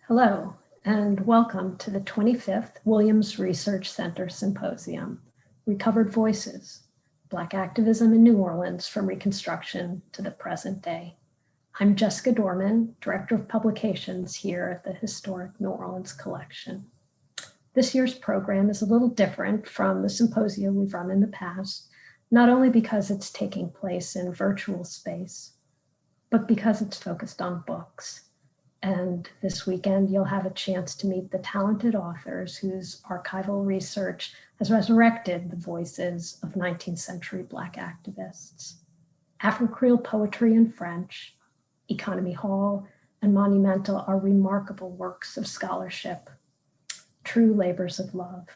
Hello, and welcome to the 25th Williams Research Center Symposium, Recovered Voices, Black Activism in New Orleans from Reconstruction to the Present Day. I'm Jessica Dorman, Director of Publications here at the Historic New Orleans Collection. This year's program is a little different from the symposia we've run in the past, not only because it's taking place in virtual space, but because it's focused on books. And this weekend, you'll have a chance to meet the talented authors whose archival research has resurrected the voices of 19th century Black activists. Afro-Creole poetry in French, Economy Hall, and Monumental are remarkable works of scholarship, true labors of love.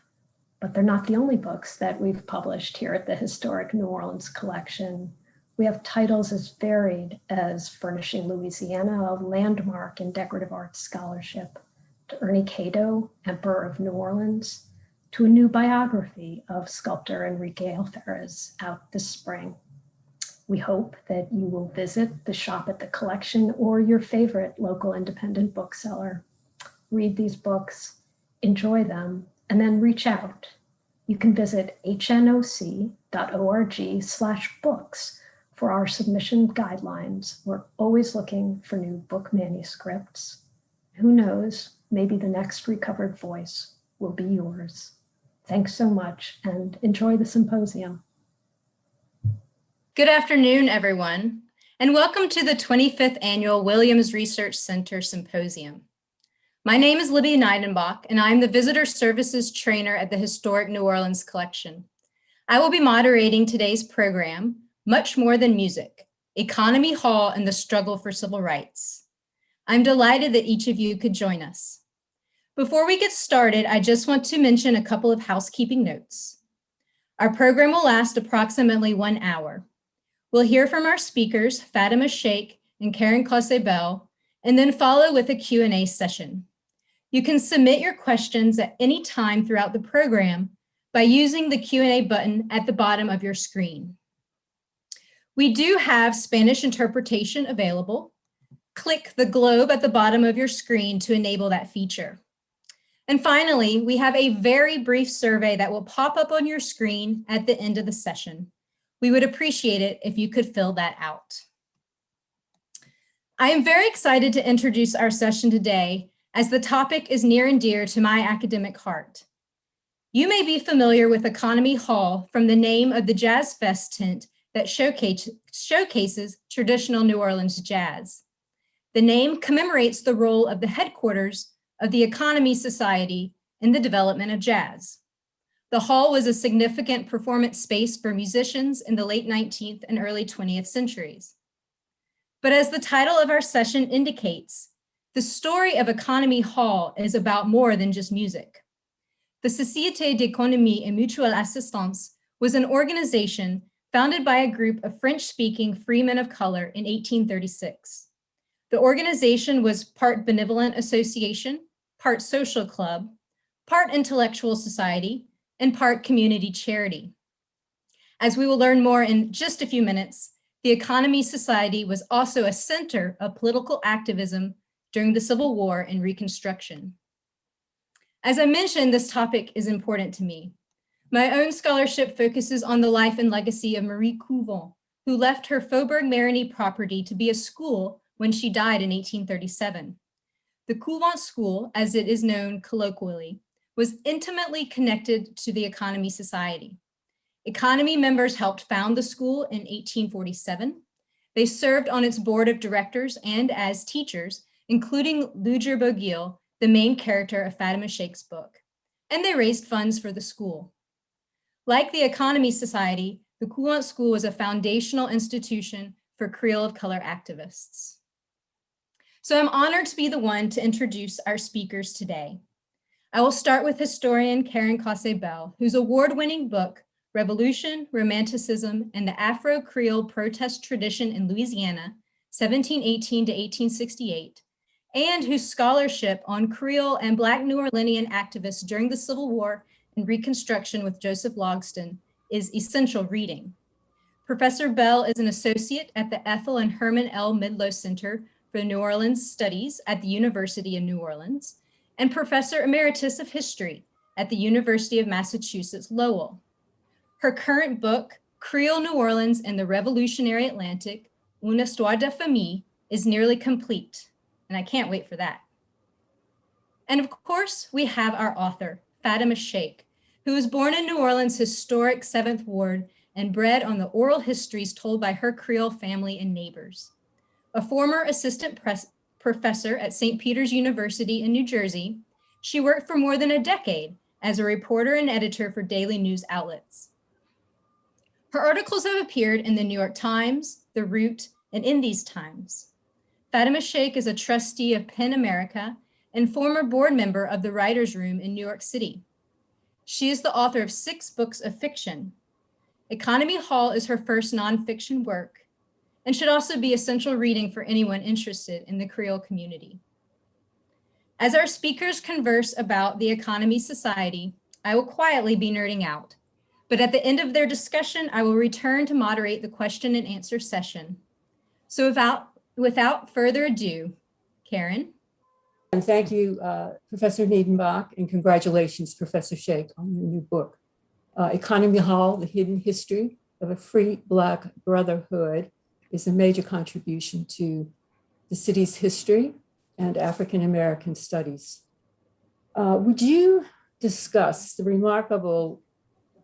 But they're not the only books that we've published here at the Historic New Orleans Collection. We have titles as varied as Furnishing Louisiana, a landmark in decorative arts scholarship, to Ernie Cato, Emperor of New Orleans, to a new biography of sculptor Enrique Alferez out this spring. We hope that you will visit the shop at the collection or your favorite local independent bookseller. Read these books, enjoy them, and then reach out. You can visit hnoc.org/books for our submission guidelines. We're always looking for new book manuscripts. Who knows, maybe the next recovered voice will be yours. Thanks so much and enjoy the symposium. Good afternoon, everyone, and welcome to the 25th Annual Williams Research Center Symposium. My name is Libby Neidenbach, and I'm the Visitor Services Trainer at the Historic New Orleans Collection. I will be moderating today's program, Much More Than Music, Economy Hall and the Struggle for Civil Rights. I'm delighted that each of you could join us. Before we get started, I just want to mention a couple of housekeeping notes. Our program will last approximately 1 hour. We'll hear from our speakers, Fatima Shaikh and Caryn Cossé, and then follow with a Q&A session. You can submit your questions at any time throughout the program by using the Q&A button at the bottom of your screen. We do have Spanish interpretation available. Click the globe at the bottom of your screen to enable that feature. And finally, we have a very brief survey that will pop up on your screen at the end of the session. We would appreciate it if you could fill that out. I am very excited to introduce our session today as the topic is near and dear to my academic heart. You may be familiar with Economy Hall from the name of the Jazz Fest tent that showcases traditional New Orleans jazz. The name commemorates the role of the headquarters of the Economy Society in the development of jazz. The hall was a significant performance space for musicians in the late 19th and early 20th centuries. But as the title of our session indicates, the story of Economy Hall is about more than just music. The Société d'économie et mutuelle assistance was an organization founded by a group of French-speaking freemen of color in 1836. The organization was part benevolent association, part social club, part intellectual society, and part community charity. As we will learn more in just a few minutes, the Economy Society was also a center of political activism during the Civil War and Reconstruction. As I mentioned, this topic is important to me. My own scholarship focuses on the life and legacy of Marie Couvent, who left her Faubourg-Marigny property to be a school when she died in 1837. The Couvent School, as it is known colloquially, was intimately connected to the Economy Society. Economy members helped found the school in 1847. They served on its board of directors and as teachers, including Ludger Bogiel, the main character of Fatima Shaikh's book, and they raised funds for the school. Like the Economy Society, the Couvent School was a foundational institution for Creole of color activists. So I'm honored to be the one to introduce our speakers today. I will start with historian Caryn Cossé, whose award-winning book, Revolution, Romanticism, and the Afro-Creole Protest Tradition in Louisiana, 1718 to 1868, and whose scholarship on Creole and Black New Orleanian activists during the Civil War and Reconstruction with Joseph Logsdon is essential reading. Professor Bell is an associate at the Ethel and Herman L. Midlo Center for New Orleans Studies at the University of New Orleans and Professor Emeritus of History at the University of Massachusetts Lowell. Her current book, Creole New Orleans and the Revolutionary Atlantic, Une histoire de famille, is nearly complete, and I can't wait for that. And of course, we have our author, Fatima Shaikh, who was born in New Orleans' historic 7th Ward and bred on the oral histories told by her Creole family and neighbors. A former assistant professor at St. Peter's University in New Jersey, she worked for more than a decade as a reporter and editor for daily news outlets. Her articles have appeared in the New York Times, The Root, and In These Times. Fatima Shaikh is a trustee of PEN America and former board member of the Writers' Room in New York City. She is the author of 6 books of fiction. Economy Hall is her first nonfiction work and should also be essential reading for anyone interested in the Creole community. As our speakers converse about the economy society, I will quietly be nerding out, but at the end of their discussion, I will return to moderate the question and answer session. So without further ado, Caryn. And thank you, Professor Neidenbach, and congratulations, Professor Shaik, on your new book. Economy Hall, The Hidden History of a Free Black Brotherhood is a major contribution to the city's history and African-American studies. Would you discuss the remarkable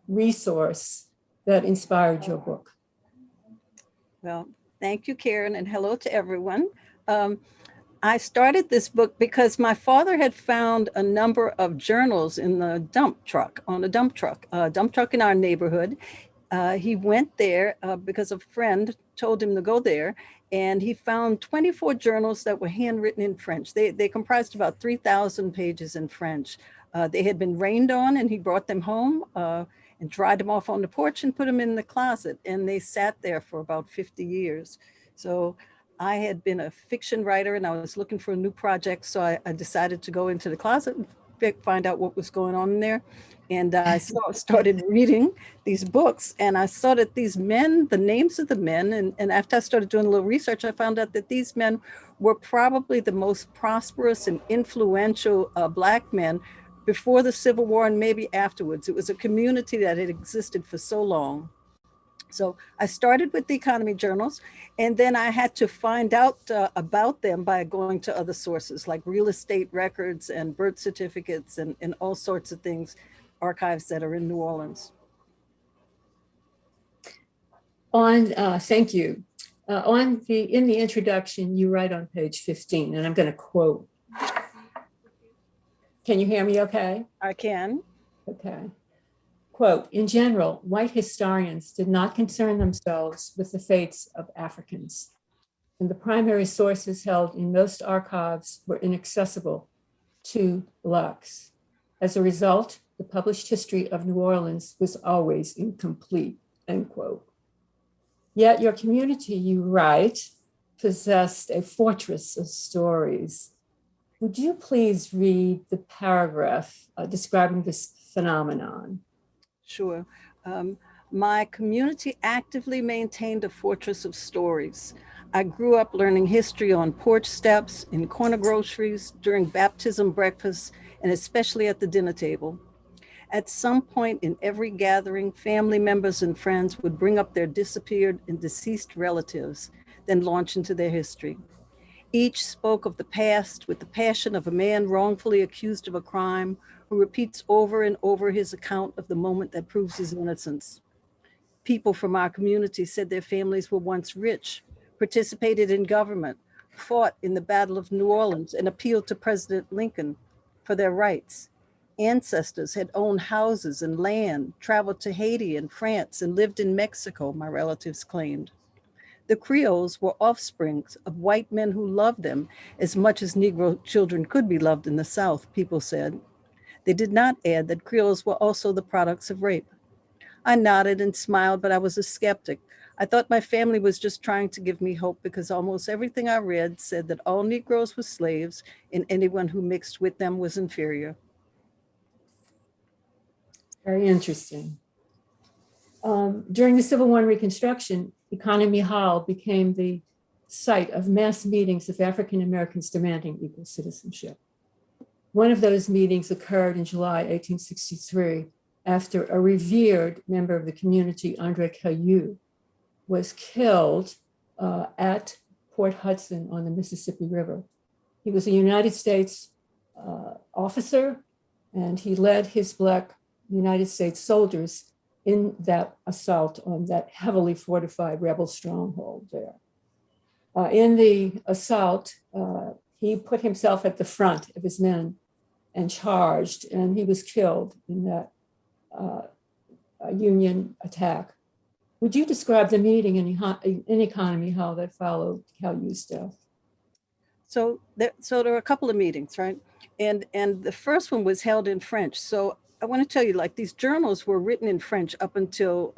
resource that inspired your book? Well, thank you, Caryn, and hello to everyone. I started this book because my father had found a number of journals in the dump truck in our neighborhood. He went there because a friend told him to go there, and he found 24 journals that were handwritten in French. They comprised about 3,000 pages in French. They had been rained on, and he brought them home and dried them off on the porch and put them in the closet, and they sat there for about 50 years. So I had been a fiction writer and I was looking for a new project. So I decided to go into the closet and find out what was going on in there. And I started reading these books, and I saw that these men, the names of the men, and after I started doing a little research, I found out that these men were probably the most prosperous and influential Black men before the Civil War and maybe afterwards. It was a community that had existed for so long. So I started with the economy journals, and then I had to find out about them by going to other sources like real estate records and birth certificates and all sorts of things, archives that are in New Orleans. Thank you. In the introduction, you write on page 15, and I'm going to quote. Can you hear me okay? I can. Okay. Quote, in general, white historians did not concern themselves with the fates of Africans, and the primary sources held in most archives were inaccessible to Blacks. As a result, the published history of New Orleans was always incomplete, end quote. Yet your community, you write, possessed a fortress of stories. Would you please read the paragraph describing this phenomenon? Sure. My community actively maintained a fortress of stories. I grew up learning history on porch steps, in corner groceries, during baptism breakfasts, and especially at the dinner table. At some point in every gathering, family members and friends would bring up their disappeared and deceased relatives, then launch into their history. Each spoke of the past with the passion of a man wrongfully accused of a crime who repeats over and over his account of the moment that proves his innocence. People from our community said their families were once rich, participated in government, fought in the Battle of New Orleans, and appealed to President Lincoln for their rights. Ancestors had owned houses and land, traveled to Haiti and France, and lived in Mexico, my relatives claimed. The Creoles were offsprings of white men who loved them as much as Negro children could be loved in the South, people said. They did not add that Creoles were also the products of rape. I nodded and smiled, but I was a skeptic. I thought my family was just trying to give me hope because almost everything I read said that all Negroes were slaves and anyone who mixed with them was inferior. Very interesting. During the Civil War and Reconstruction, Economy Hall became the site of mass meetings of African Americans demanding equal citizenship. One of those meetings occurred in July 1863 after a revered member of the community, Andre Caillou, was killed at Port Hudson on the Mississippi River. He was a United States officer, and he led his Black United States soldiers in that assault on that heavily fortified rebel stronghold there. In the assault, he put himself at the front of his men and charged, and he was killed in that Union attack. Would you describe the meeting in economy, how that followed Caillou's death? So there were a couple of meetings, right? And the first one was held in French. So I want to tell you, like, these journals were written in French up until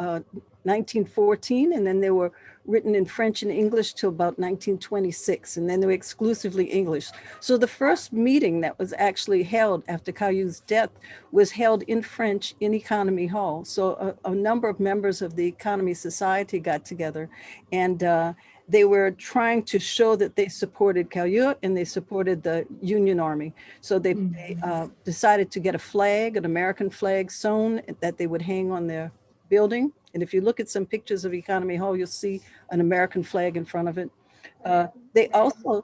1914, and then they were written in French and English till about 1926, and then they were exclusively English. So the first meeting that was actually held after Caillou's death was held in French in Economy Hall. So a number of members of the Economy Society got together, and they were trying to show that they supported Caillou and they supported the Union Army. So they decided to get a flag, an American flag sewn that they would hang on their building. And if you look at some pictures of Economy Hall, you'll see an American flag in front of it. They also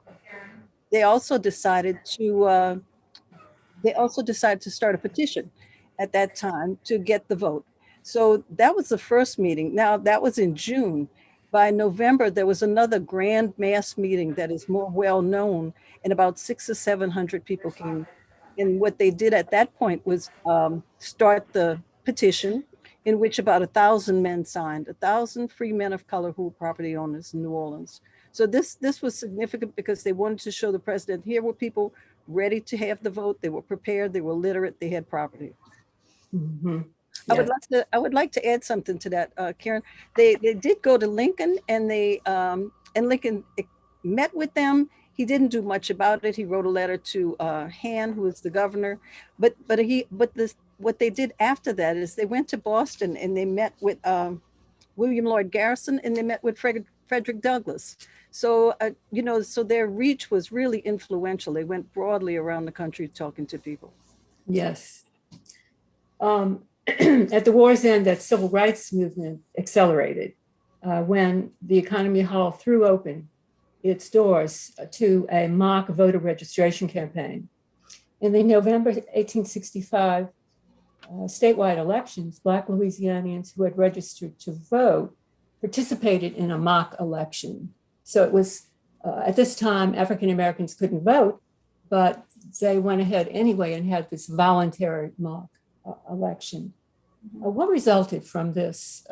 decided to start a petition at that time to get the vote. So that was the first meeting. Now that was in June. By November, there was another grand mass meeting that is more well known, and about 600 or 700 people came. And what they did at that point was start the petition, in which about 1,000 men signed, 1,000 free men of color who were property owners in New Orleans. So this was significant because they wanted to show the president, here were people ready to have the vote. They were prepared, they were literate, they had property. Mm-hmm. Yes. I would like to add something to that, Caryn. They did go to Lincoln, and Lincoln met with them. He didn't do much about it. He wrote a letter to Han, who was the governor. But what they did after that is they went to Boston and they met with William Lloyd Garrison, and they met with Frederick Douglass. So so their reach was really influential. They went broadly around the country talking to people. Yes. At the war's end, that civil rights movement accelerated when the Economy Hall threw open its doors to a mock voter registration campaign. In the November 1865 statewide elections, Black Louisianians who had registered to vote participated in a mock election. So it was, at this time, African Americans couldn't vote, but they went ahead anyway and had this voluntary mock election. What resulted from this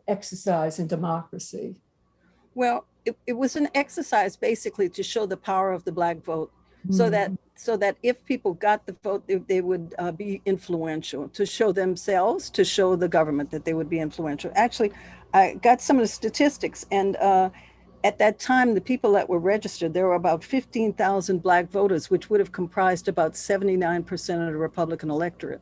exercise in democracy? Well, it was an exercise basically to show the power of the Black vote, so that if people got the vote, they would be influential, to show themselves, to show the government that they would be influential. Actually, I got some of the statistics, and at that time, the people that were registered, there were about 15,000 Black voters, which would have comprised about 79% of the Republican electorate,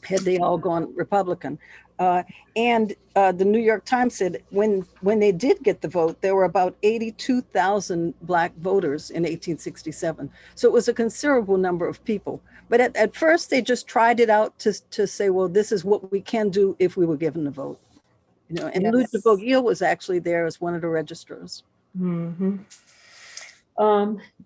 had they all gone Republican. And the New York Times said when they did get the vote, there were about 82,000 Black voters in 1867. So it was a considerable number of people. But at first, they just tried it out to say, well, this is what we can do if we were given the vote. And Yes. Luther Bogiel was actually there as one of the registrars. Mm-hmm.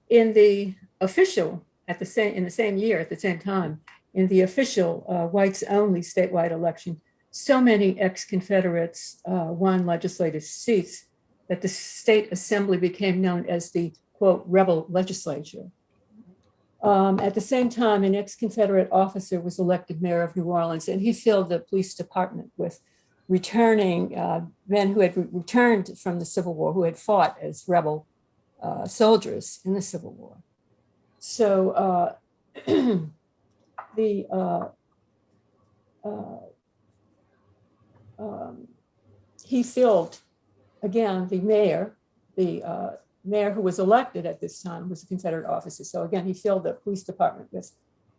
In the official, in the same year, at the same time, in the official whites-only statewide election, so many ex-Confederates won legislative seats that the state assembly became known as the, quote, rebel legislature. At the same time, an ex-Confederate officer was elected mayor of New Orleans, and he filled the police department with returning men who had returned from the Civil War, who had fought as rebel soldiers in the Civil War. So he filled, again, the mayor who was elected at this time was a Confederate officer. So again, he filled the police department with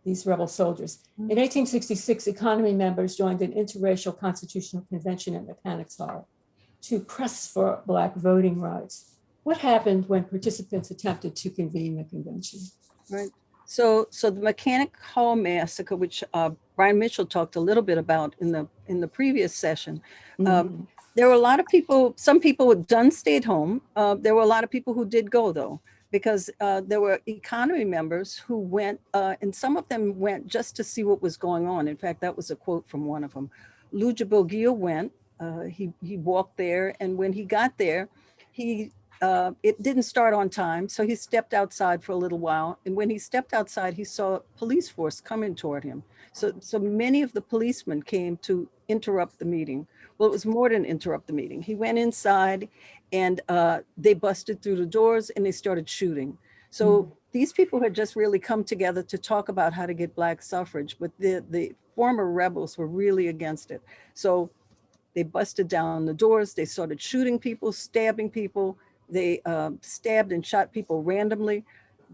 these rebel soldiers. In 1866, economy members joined an interracial constitutional convention at Mechanics Hall to press for Black voting rights. what happened when participants attempted to convene the convention? Right. So the Mechanic Hall massacre, which Brian Mitchell talked a little bit about in the previous session, there were a lot of people. Some people were done, stayed home. There were a lot of people who did go though, because there were economy members who went, and some of them went just to see what was going on. In fact, that was a quote from one of them. Luja Bogia went. He walked there, and when he got there, it didn't start on time, so he stepped outside for a little while. And when he stepped outside, he saw a police force coming toward him. So many of the policemen came to interrupt the meeting. Well, it was more than interrupt the meeting. He went inside, and they busted through the doors, and they started shooting. So these people had just really come together to talk about how to get Black suffrage, but the former rebels were really against it. So they busted down the doors. They started shooting people, stabbing people. They stabbed and shot people randomly.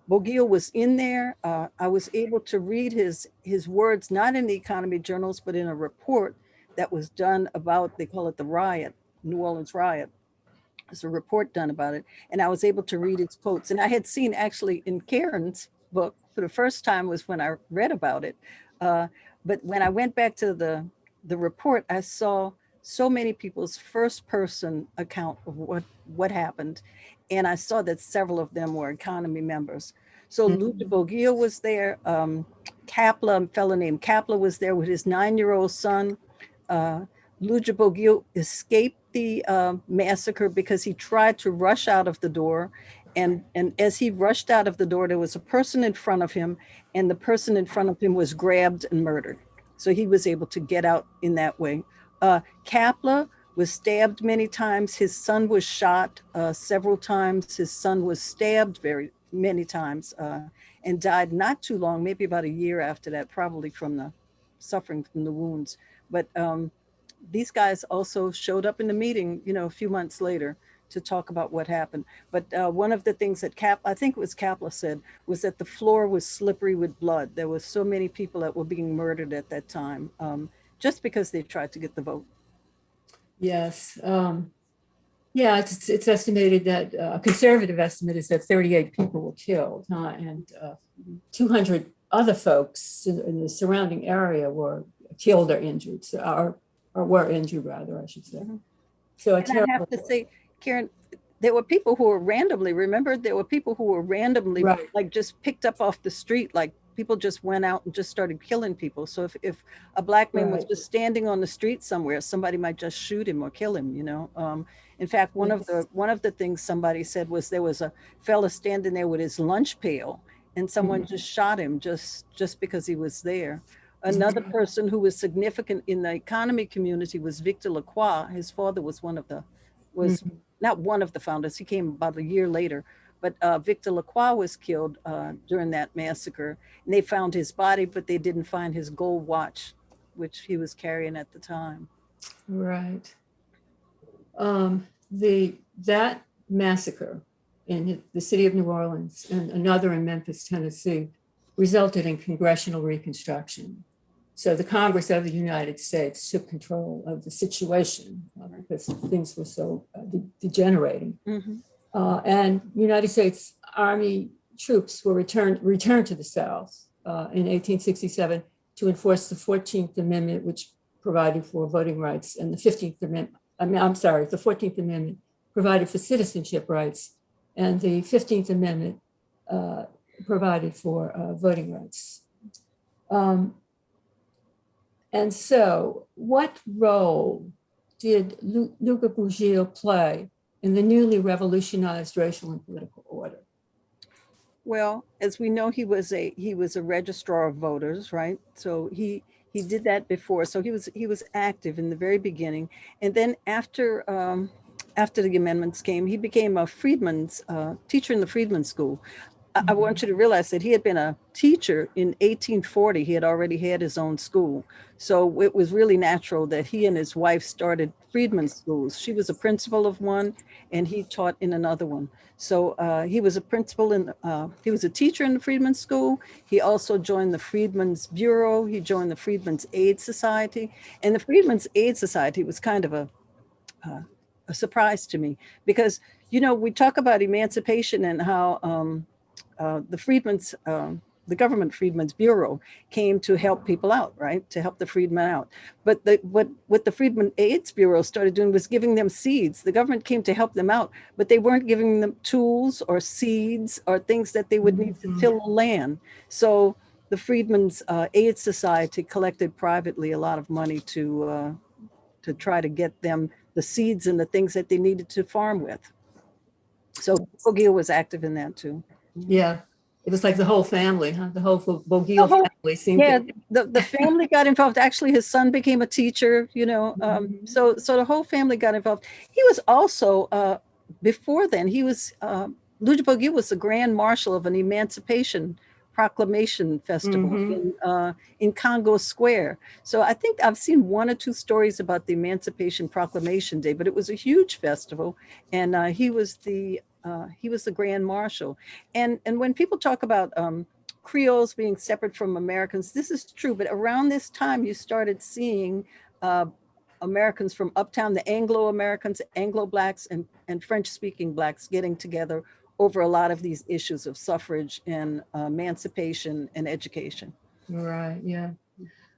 Bogia was in there. I was able to read his words, not in the economy journals, but in a report that was done about, they call it the riot, New Orleans Riot. There's a report done about it. And I was able to read his quotes. And I had seen actually in Caryn's book for the first time was when I read about it. But when I went back to the report, I saw so many people's first person account of what happened. And I saw that several of them were economy members. So Luja Bogia was there. Kapla, a fellow named Kapla was there with his 9-year-old son. Luja Bogia escaped the massacre because he tried to rush out of the door. And as he rushed out of the door, there was a person in front of him, and the person in front of him was grabbed and murdered. So he was able to get out in that way. Kapla was stabbed many times. His son was shot several times. His son was stabbed very many times and died not too long, maybe about a year after that, probably from the suffering from the wounds. But these guys also showed up in the meeting, a few months later to talk about what happened. But one of the things that I think it was Kapla said, was that the floor was slippery with blood. There were so many people that were being murdered at that time. Just because they tried to get the vote. Yes. Yeah, it's estimated that a conservative estimate is that 38 people were killed, and 200 other folks in the surrounding area were killed or injured, or were injured rather, I should say. So I have to say, Caryn, there were people who were randomly, right, like just picked up off the street, like people just went out and just started killing people. So if a Black man was just standing on the street somewhere, somebody might just shoot him or kill him, In fact, one of the things somebody said was there was a fella standing there with his lunch pail, and someone just shot him just because he was there. Another person who was significant in the economy community was Victor Lacroix. His father was not one of the founders. He came about a year later. But Victor Lacroix was killed during that massacre. And they found his body, but they didn't find his gold watch, which he was carrying at the time. Right. That massacre in the city of New Orleans and another in Memphis, Tennessee, resulted in congressional reconstruction. So the Congress of the United States took control of the situation because things were so degenerating. And United States Army troops were returned to the South in 1867 to enforce the 14th Amendment, which provided for voting rights, and the 15th Amendment, the 14th Amendment provided for citizenship rights, and the 15th Amendment provided for voting rights. And so what role did Luja Bogia play in the newly revolutionized racial and political order? Well, as we know, he was a registrar of voters, right? So he did that before. So he was active in the very beginning, and then after the amendments came, he became a Friedman's teacher in the Friedman School. I want you to realize that he had been a teacher in 1840. He had already had his own school. So it was really natural that he and his wife started Friedman schools. She was a principal of one, and he taught in another one. So he was a principal he was a teacher in the Friedman School. He also joined the Friedman's Bureau. He joined the Friedman's Aid Society. And the Friedman's Aid Society was kind of a surprise to me, because You know, we talk about emancipation and how the Freedmen's, the government Freedmen's Bureau came to help people out, right? To help the freedmen out. But what the Freedmen AIDS Bureau started doing was giving them seeds. The government came to help them out, but they weren't giving them tools or seeds or things that they would need to till the land. So the Freedmen's AIDS Society collected privately a lot of money to try to get them the seeds and the things that they needed to farm with. So Bogiel was active in that too. Yeah. It was like the whole family, huh? The whole Bogiel family seemed Yeah, to. the family got involved. Actually, his son became a teacher, you know. So the whole family got involved. He was also, before then, he was, Luja Bogiel was the Grand Marshal of an Emancipation Proclamation Festival in Congo Square. So I think I've seen one or two stories about the Emancipation Proclamation Day, but it was a huge festival, and he was the Grand Marshal. And when people talk about Creoles being separate from Americans, this is true. But around this time, you started seeing Americans from uptown, the Anglo-Americans, Anglo-Blacks, and French-speaking Blacks getting together over a lot of these issues of suffrage and emancipation and education. Right, yeah.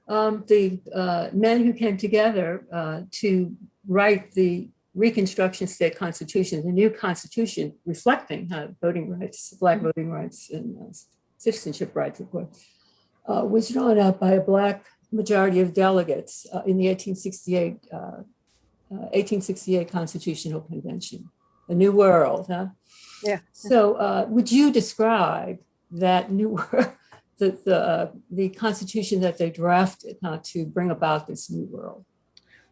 The men who came together to write the Reconstruction State Constitution, the new Constitution reflecting voting rights, Black voting rights, and citizenship rights, of course, was drawn up by a Black majority of delegates in the 1868 Constitutional Convention, the New World, huh? Yeah. So would you describe that new world, the Constitution that they drafted to bring about this new world?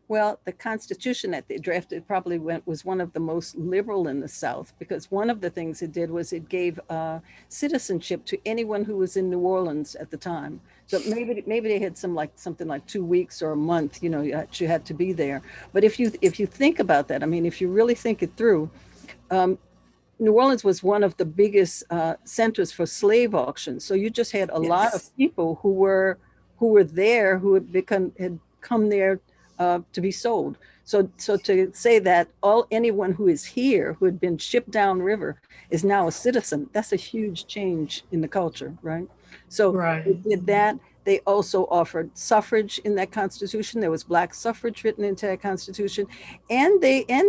Well, the Constitution that they drafted probably was one of the most liberal in the South, because one of the things it did was it gave citizenship to anyone who was in New Orleans at the time. So maybe they had something like 2 weeks or a month, you know, you had to be there. But if you think about that, I mean, if you really think it through, New Orleans was one of the biggest centers for slave auctions. So you just had a lot of people who were there, who had come there to be sold. So to say that anyone who is here, who had been shipped downriver, is now a citizen, that's a huge change in the culture, right? So with that, they also offered suffrage in that Constitution. There was Black suffrage written into that Constitution. And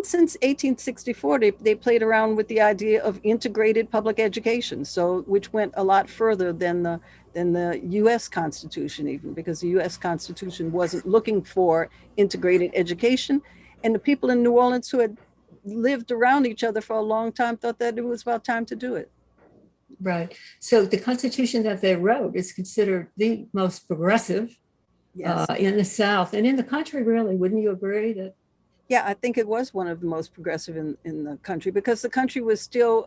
since 1864, they played around with the idea of integrated public education, so which went a lot further than the US Constitution, even, because the US Constitution wasn't looking for integrated education. And the people in New Orleans who had lived around each other for a long time thought that it was about time to do it. Right. So the Constitution that they wrote is considered the most progressive in the South and in the country, really. Wouldn't you agree that? Yeah, I think it was one of the most progressive in the country, because the country was still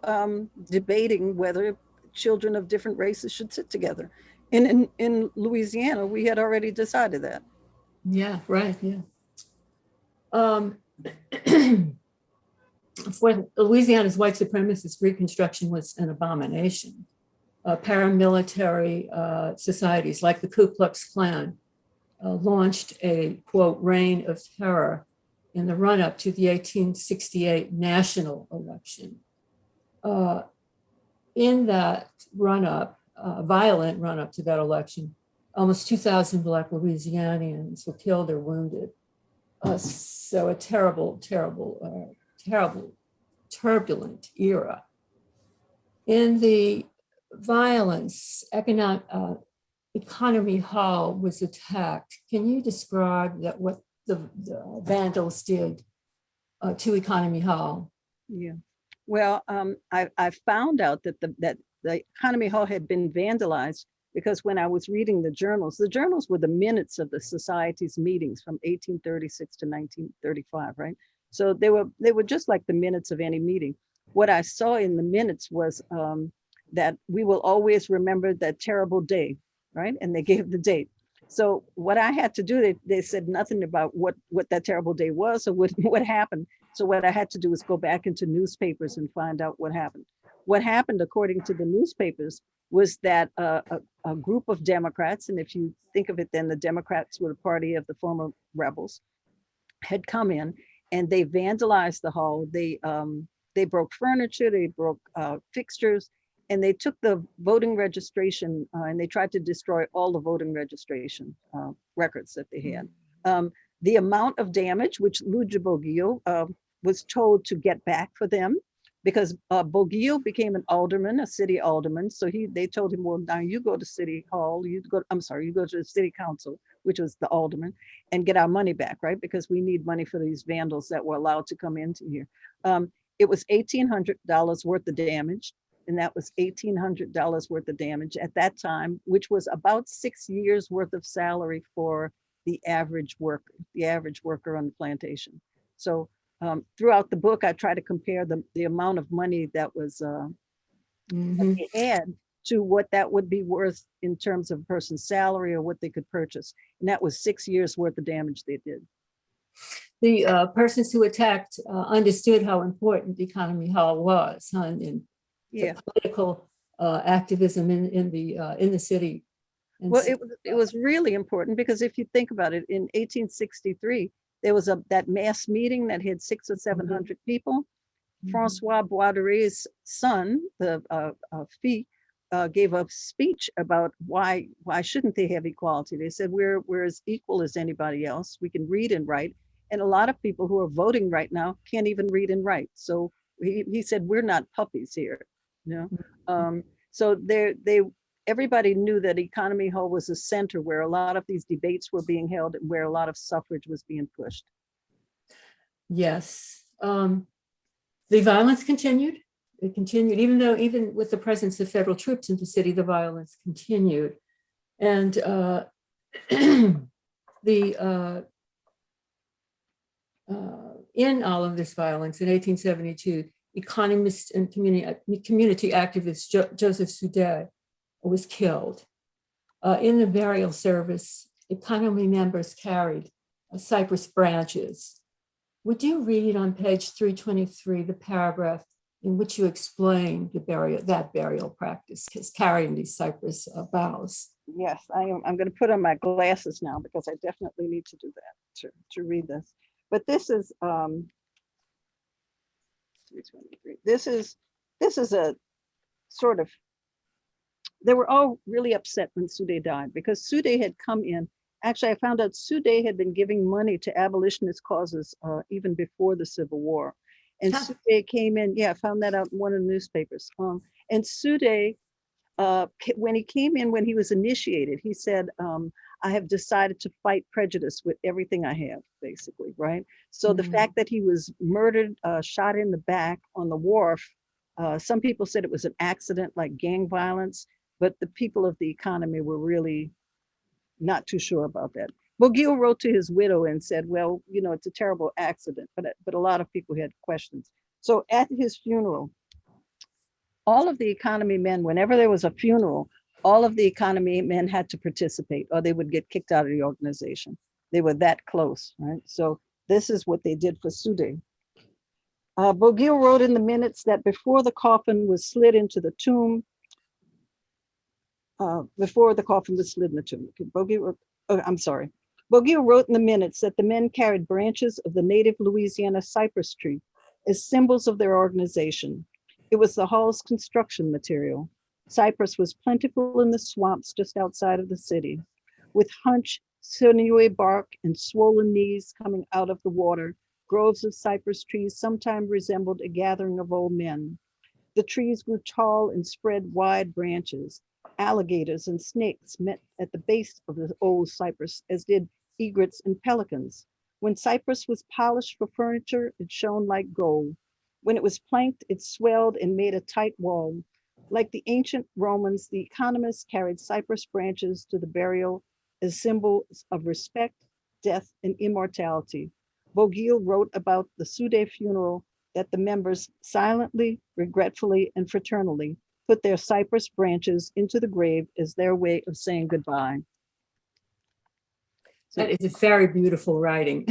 debating whether children of different races should sit together. In Louisiana, we had already decided that. Yeah, right, yeah. For Louisiana's white supremacists, Reconstruction was an abomination. Paramilitary societies like the Ku Klux Klan launched a, quote, reign of terror in the run-up to the 1868 national election. In that run-up, violent run-up to that election, almost 2,000 Black Louisianians were killed or wounded. So a terrible, turbulent era. In the violence, Economy Hall was attacked. Can you describe what the Vandals did to Economy Hall? Yeah. Well, I found out that the Economy Hall had been vandalized because when I was reading the journals were the minutes of the society's meetings from 1836 to 1935, right? So they were just like the minutes of any meeting. What I saw in the minutes was that we will always remember that terrible day, right? And they gave the date. So what I had to do, they said nothing about what that terrible day was or what happened. So what I had to do was go back into newspapers and find out what happened. What happened, according to the newspapers, was that a group of Democrats, and if you think of it, then the Democrats were the party of the former rebels, had come in and they vandalized the hall. They they broke furniture, they broke fixtures, and they took the voting registration and they tried to destroy all the voting registration records that they had. The amount of damage, which Luigi Boggio was told to get back for them, because Boggio became an alderman, a city alderman. So they told him, well, now you go to City Hall, you go to the city council, which was the alderman, and get our money back, right? Because we need money for these vandals that were allowed to come into here. It was $1,800 worth of damage. And that was $1,800 worth of damage at that time, which was about 6 years worth of salary for the average worker on the plantation. So throughout the book, I try to compare the amount of money that was that they had to what that would be worth in terms of a person's salary or what they could purchase. And that was 6 years worth of damage they did. The persons who attacked understood how important the economy hall was, and the political activism in the city. And well, it was really important because if you think about it, in 1863, there was that mass meeting that had 600 or 700 people. Francois Boisdere's son, the Fee, gave a speech about why shouldn't they have equality. They said we're as equal as anybody else. We can read and write, and a lot of people who are voting right now can't even read and write. So he said we're not puppies here. You know, so everybody knew that Economy Hall was a center where a lot of these debates were being held and where a lot of suffrage was being pushed. Yes, the violence continued. It continued, even with the presence of federal troops in the city, the violence continued, and in all of this violence in 1872. Economist and community activist Joseph Sudet was killed. In the burial service, economy members carried cypress branches. Would you read on page 323 the paragraph in which you explain that burial practice, carrying these cypress boughs? Yes, I'm going to put on my glasses now because I definitely need to do that to read this. But this is 323. This is a sort of, they were all really upset when Sudet died because Sudet had come in. Actually, I found out Sudet had been giving money to abolitionist causes even before the Civil War. And Sudet came in, I found that out in one of the newspapers. And Sudet, when he came in, when he was initiated, he said, I have decided to fight prejudice with everything I have, basically, right? So the fact that he was murdered, shot in the back on the wharf, some people said it was an accident, like gang violence, but the people of the economy were really not too sure about that. Boggio wrote to his widow and said, well, it's a terrible accident, but a lot of people had questions. So at his funeral, all of the economy men, whenever there was a funeral, all of the economy men had to participate or they would get kicked out of the organization. They were that close, right? So this is what they did for Sudet. Boggio wrote in the minutes that before the coffin was slid into the tomb, Boggio wrote in the minutes that the men carried branches of the native Louisiana cypress tree as symbols of their organization. It was the hall's construction material. Cypress was plentiful in the swamps just outside of the city, with hunched, sinewy bark and swollen knees coming out of the water. Groves of cypress trees sometimes resembled a gathering of old men. The trees grew tall and spread wide branches. Alligators and snakes met at the base of the old cypress, as did egrets and pelicans. When cypress was polished for furniture, it shone like gold. When it was planked, it swelled and made a tight wall. Like the ancient Romans, the economists carried cypress branches to the burial as symbols of respect, death, and immortality. Boggio wrote about the Sudet funeral that the members silently, regretfully, and fraternally put their cypress branches into the grave as their way of saying goodbye. That is a very beautiful writing.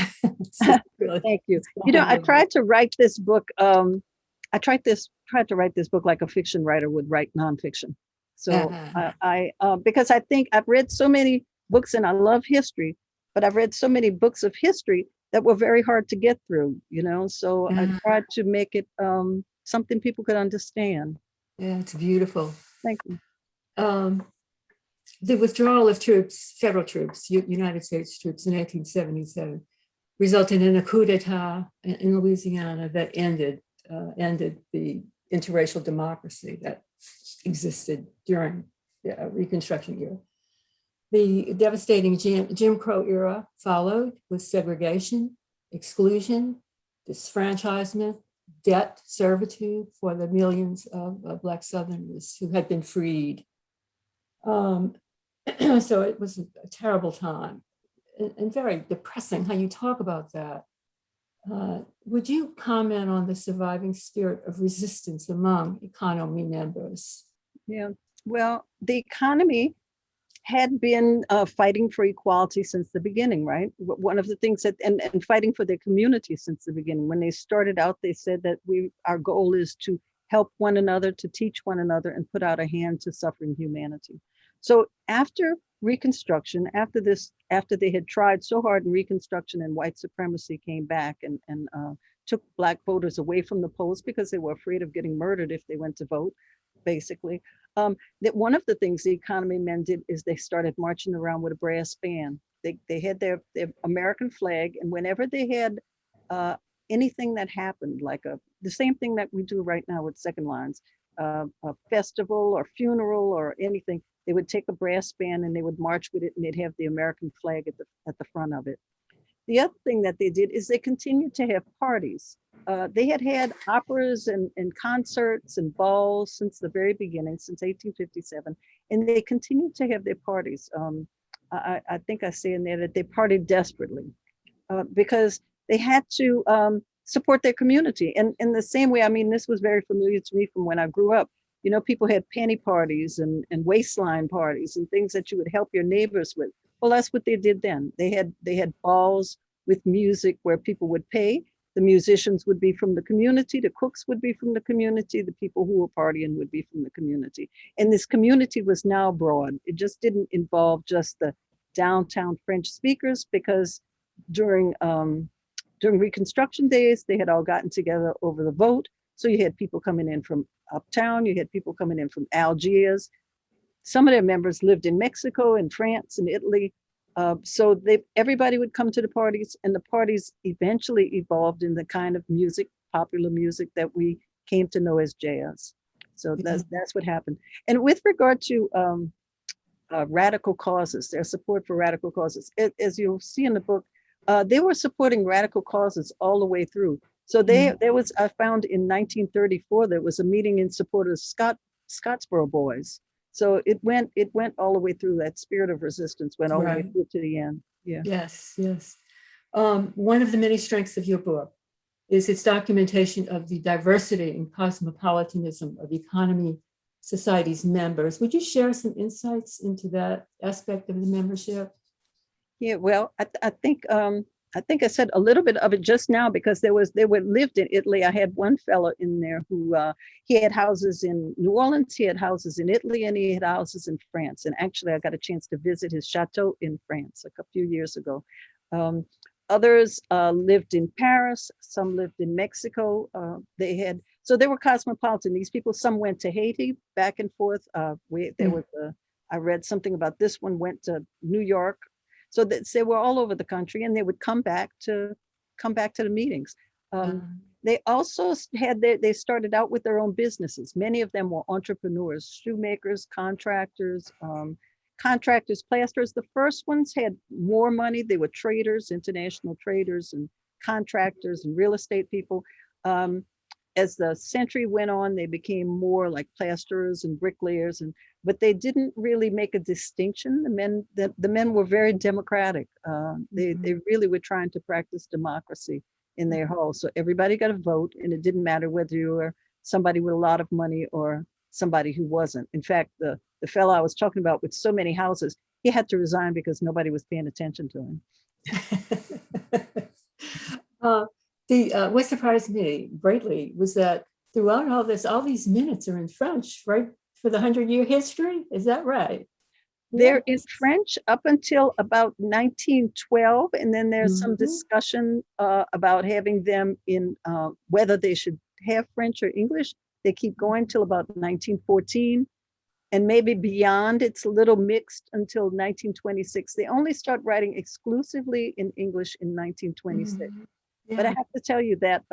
Really, thank you. I tried to write this book. I tried to write this book like a fiction writer would write nonfiction. So because I think I've read so many books and I love history, but I've read so many books of history that were very hard to get through, So I Yeah. tried to make it something people could understand. Yeah, it's beautiful. Thank you. The withdrawal of troops, federal troops, United States troops in 1877, resulted in a coup d'etat in Louisiana that ended the interracial democracy that existed during the Reconstruction era. The devastating Jim Crow era followed with segregation, exclusion, disfranchisement, debt, servitude for the millions of Black Southerners who had been freed. So it was a terrible time and very depressing how you talk about that. Would you comment on the surviving spirit of resistance among economy members? Yeah. Well, the economy had been fighting for equality since the beginning, right? One of the things that, and fighting for their community since the beginning. When they started out, they said that our goal is to help one another, to teach one another, and put out a hand to suffering humanity. So after Reconstruction, after they had tried so hard in Reconstruction and white supremacy came back and took Black voters away from the polls because they were afraid of getting murdered if they went to vote, basically. That one of the things the economy men did is they started marching around with a brass band. They had their American flag, and whenever they had anything that happened, like the same thing that we do right now with Second Lines, a festival or funeral or anything, they would take a brass band and they would march with it, and they'd have the American flag at the front of it. The other thing that they did is they continued to have parties. They had operas and concerts and balls since the very beginning, since 1857, and they continued to have their parties. I think I say in there that they partied desperately because they had to support their community. And in the same way, I mean, this was very familiar to me from when I grew up. People had penny parties and waistline parties and things that you would help your neighbors with. Well, that's what they did then. They had balls with music where people would pay. The musicians would be from the community, the cooks would be from the community, the people who were partying would be from the community. And this community was now broad. It just didn't involve just the downtown French speakers, because during Reconstruction days, they had all gotten together over the vote. So you had people coming in from uptown, you had people coming in from Algiers. Some of their members lived in Mexico and France and Italy. So everybody would come to the parties, and the parties eventually evolved in the kind of music, popular music, that we came to know as jazz. So that's what happened. And with regard to radical causes, their support for radical causes, as you'll see in the book, they were supporting radical causes all the way through. So there was, I found in 1934, there was a meeting in support of Scottsboro Boys. So it went all the way through. That spirit of resistance went all the way through to the end. Yeah. Yes. One of the many strengths of your book is its documentation of the diversity and cosmopolitanism of economy society's members. Would you share some insights into that aspect of the membership? Yeah, well, I think I said a little bit of it just now, because they lived in Italy. I had one fellow in there who he had houses in New Orleans, he had houses in Italy, and he had houses in France. And actually, I got a chance to visit his chateau in France a few years ago. Others lived in Paris. Some lived in Mexico. So they were cosmopolitan. These people, some went to Haiti back and forth. I read something about this one went to New York. So they were all over the country, and they would come back to the meetings. They also they started out with their own businesses. Many of them were entrepreneurs, shoemakers, contractors, plasterers. The first ones had more money. They were traders, international traders, and contractors and real estate people. As the century went on, they became more like plasterers and bricklayers, but they didn't really make a distinction. The men were very democratic. They really were trying to practice democracy in their halls. So everybody got a vote, and it didn't matter whether you were somebody with a lot of money or somebody who wasn't. In fact, the fellow I was talking about with so many houses, he had to resign because nobody was paying attention to him. What surprised me greatly was that throughout all this, all these minutes are in French, right? For the 100-year history, is that right? They're in French up until about 1912, and then there's some Mhm. discussion about having them in whether they should have French or English. They keep going till about 1914, and maybe beyond. It's a little mixed until 1926. They only start writing exclusively in English in 1926. Mhm. But I Yeah. have to tell you that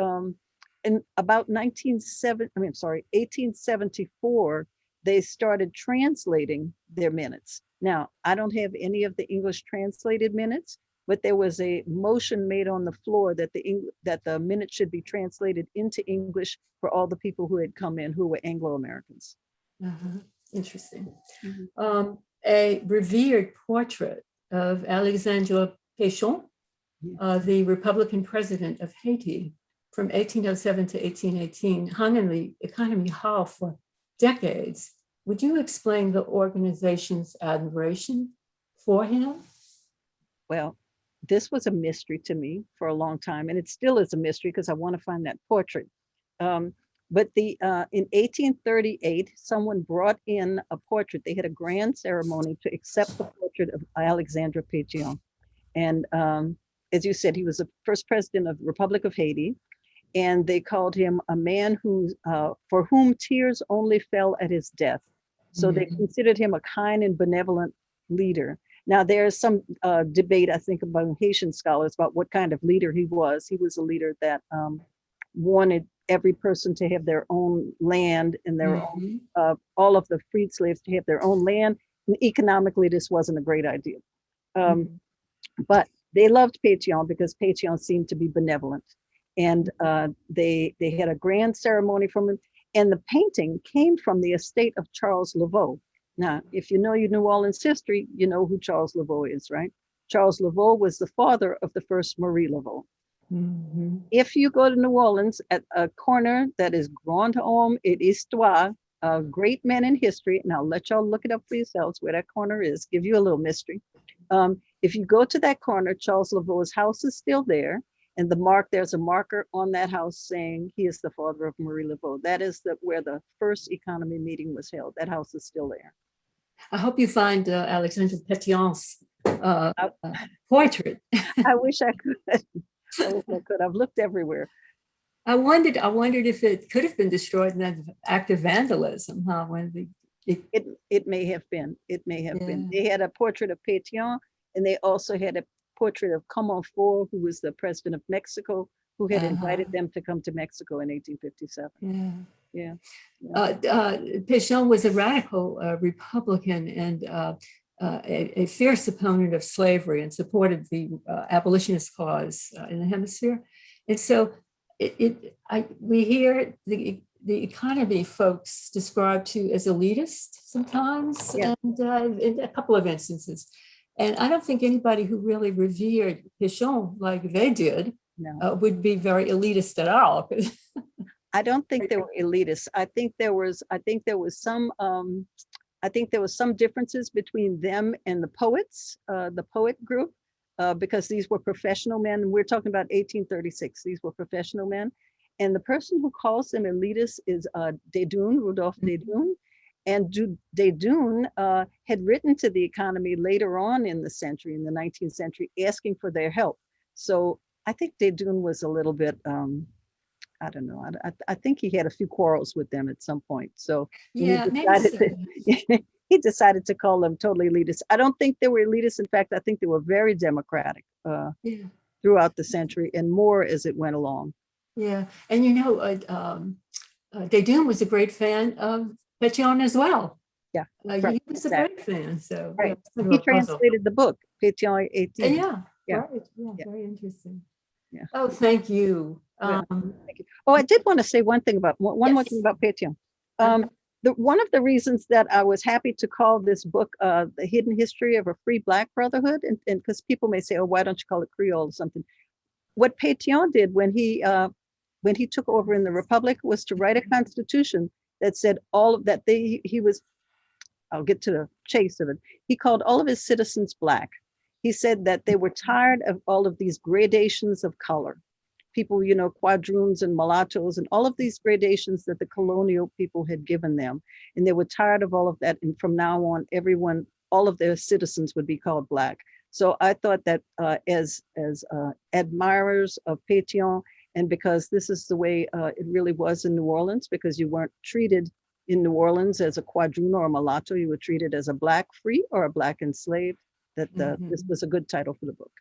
in about 1874, they started translating their minutes. Now, I don't have any of the English translated minutes, but there was a motion made on the floor that the minutes should be translated into English for all the people who had come in who were Anglo-Americans. Interesting. Mhm. A revered portrait of Alexandre Pétion, the Republican president of Haiti from 1807 to 1818, hung in the Economy Hall for decades. Would you explain the organization's admiration for him? Well, this was a mystery to me for a long time, and it still is a mystery because I want to find that portrait. But in 1838, someone brought in a portrait. They had a grand ceremony to accept the portrait of Alexandre Pétion. And as you said, he was the first president of the Republic of Haiti. And they called him a man for whom tears only fell at his death. So they considered him a kind and benevolent leader. Now, there's some debate, I think, among Haitian scholars about what kind of leader he was. He was a leader that wanted every person to have their own land and their own, all of the freed slaves to have their own land. And economically, this wasn't a great idea. But they loved Pétion because Pétion seemed to be benevolent. And they had a grand ceremony from him. And the painting came from the estate of Charles Laveau. Now, if you know your New Orleans history, you know who Charles Laveau is, right? Charles Laveau was the father of the first Marie Laveau. If you go to New Orleans at a corner that is Grand Homme et Histoire, great men in history, and I'll let y'all look it up for yourselves where that corner is, give you a little mystery. If you go to that corner, Charles Laveau's house is still there. And there's a marker on that house saying he is the father of Marie Laveau. That is where the first economy meeting was held. That house is still there. I hope you find Alexandre Pétion's portrait. I wish I could. I wish I could. I've looked everywhere. I wondered if it could have been destroyed in an act of vandalism, huh? It may have been. It may have been. They had a portrait of Pétion, and they also had a portrait of Comonfort, who was the president of Mexico, who had invited them to come to Mexico in 1857. Pétion was a radical Republican and a fierce opponent of slavery and supported the abolitionist cause in the hemisphere. And so we hear the economy folks described to as elitist sometimes, and in a couple of instances. And I don't think anybody who really revered Pétion like they did would be very elitist at all. I don't think they were elitist. I think there was some differences between them and the poets, the poet group, because these were professional men. We're talking about 1836. These were professional men. And the person who calls them elitist is Rudolph Desdunes. And Desdunes had written to the economy later on in the century, in the 19th century, asking for their help. So I think Desdunes was a little bit, I don't know. I think he had a few quarrels with them at some point. So he decided to call them totally elitist. I don't think they were elitist. In fact, I think they were very democratic throughout the century and more as it went along. Yeah. And Desdunes was a great fan of Pétion as well. Yeah. He was a great fan. So he translated the book, Pétion 18. Very interesting. Yeah. Oh, thank you. Thank you. Oh, I did want to say one thing about more thing about Pétion. One of the reasons that I was happy to call this book The Hidden History of a Free Black Brotherhood, and because people may say, oh, why don't you call it Creole or something? What Pétion did when he took over in the Republic was to write a constitution that said all of that I'll get to the chase of it. He called all of his citizens Black. He said that they were tired of all of these gradations of color. People, quadroons and mulattoes and all of these gradations that the colonial people had given them. And they were tired of all of that. And from now on, everyone all of their citizens would be called Black. So I thought that as admirers of Pétion, and because this is the way it really was in New Orleans, because you weren't treated in New Orleans as a quadroon or a mulatto, you were treated as a Black free or a Black enslaved, that this was a good title for the book.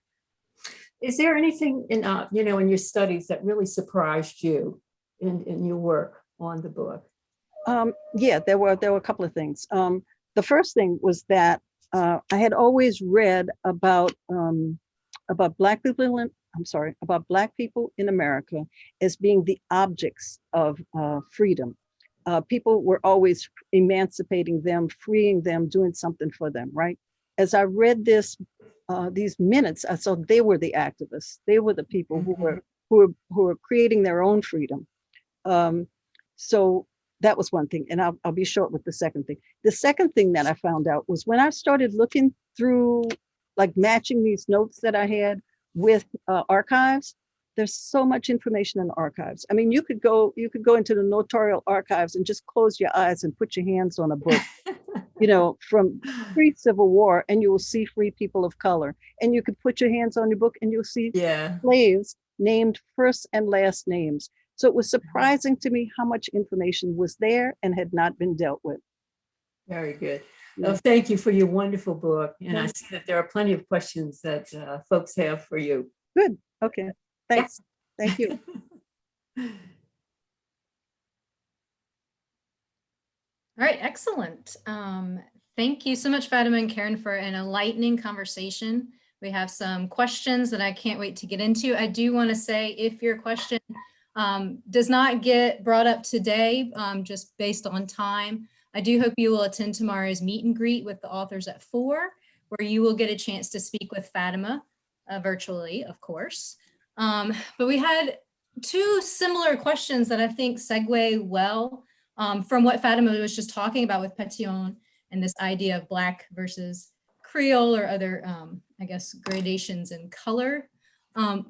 Is there anything in, in your studies that really surprised you in your work on the book? Yeah, there were a couple of things. The first thing was that I had always read about Black people about Black people in America as being the objects of freedom. People were always emancipating them, freeing them, doing something for them, right? As I read these minutes, I saw they were the activists. They were the people who were creating their own freedom. So that was one thing, and I'll be short with the second thing. The second thing that I found out was when I started looking through, like matching these notes that I had with archives. There's so much information in the archives. I mean, you could go into the notarial archives and just close your eyes and put your hands on a book, from pre-Civil War, and you will see free people of color. And you could put your hands on your book and you'll see slaves named first and last names. So it was surprising to me how much information was there and had not been dealt with. Very good. Well, thank you for your wonderful book. And I see that there are plenty of questions that folks have for you. Good. Okay. Thanks. Yeah. Thank you. All right, excellent. Thank you so much, Fatima and Caryn, for an enlightening conversation. We have some questions that I can't wait to get into. I do want to say, if your question does not get brought up today, just based on time, I do hope you will attend tomorrow's meet and greet with the authors at 4, where you will get a chance to speak with Fatima virtually, of course. But we had 2 similar questions that I think segue well from what Fatima was just talking about with Pétion and this idea of Black versus Creole or other, I guess, gradations in color.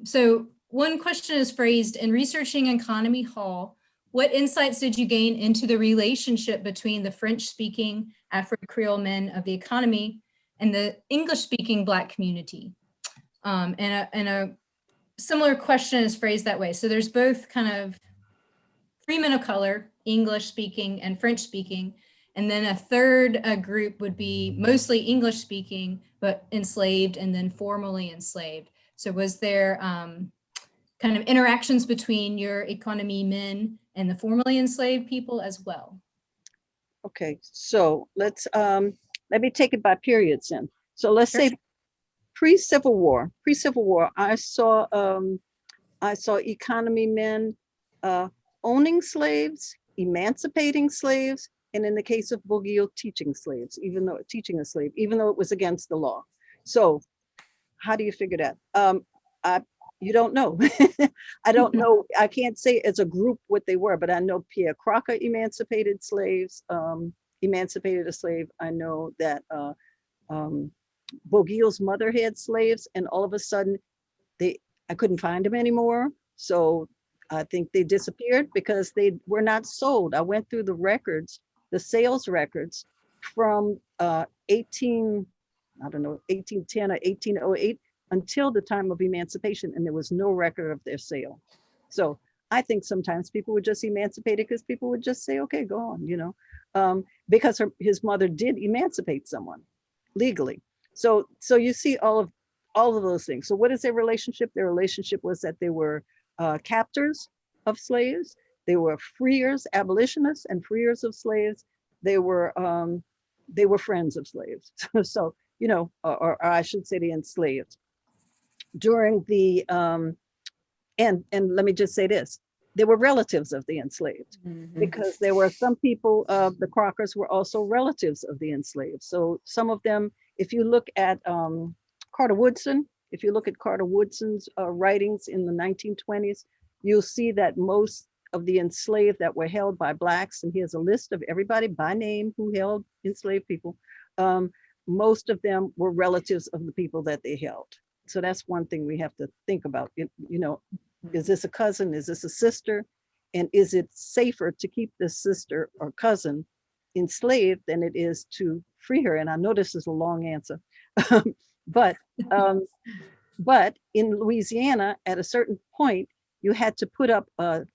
So one question is phrased, in researching Economy Hall, what insights did you gain into the relationship between the French-speaking Afro-Creole men of the economy and the English-speaking Black community? And a similar question is phrased that way. So there's both kind of free men of color, English-speaking and French-speaking, and then a third group would be mostly English-speaking, but enslaved and then formally enslaved. So was there kind of interactions between your economy men and the formerly enslaved people as well? Okay, so let me take it by periods then. So let's say pre-Civil War, I saw economy men owning slaves, emancipating slaves, and in the case of Bouguereau, teaching slaves, even though it was against the law. So how do you figure that? You don't know. I don't know. I can't say as a group what they were, but I know Pierre Crocker emancipated a slave. I know that Bouguereau's mother had slaves, and all of a sudden I couldn't find them anymore. So I think they disappeared because they were not sold. I went through the records, the sales records from 1810 or 1808 until the time of emancipation, and there was no record of their sale. So I think sometimes people were just emancipated because people would just say, okay, go on, because his mother did emancipate someone legally. So you see all of those things. So what is their relationship? Their relationship was that they were captors of slaves. They were freers, abolitionists and freers of slaves. They were friends of slaves. So, or I should say the enslaved. During the, and let me just say this, they were relatives of the enslaved, because there were some people, the Crockers were also relatives of the enslaved. So some of them, if you look at Carter Woodson's writings in the 1920s, you'll see that most of the enslaved that were held by Blacks, and here's a list of everybody by name who held enslaved people, most of them were relatives of the people that they held. So that's one thing we have to think about. Is this a cousin? Is this a sister? And is it safer to keep this sister or cousin enslaved than it is to free her. And I know this is a long answer, but in Louisiana, at a certain point, you had to put up a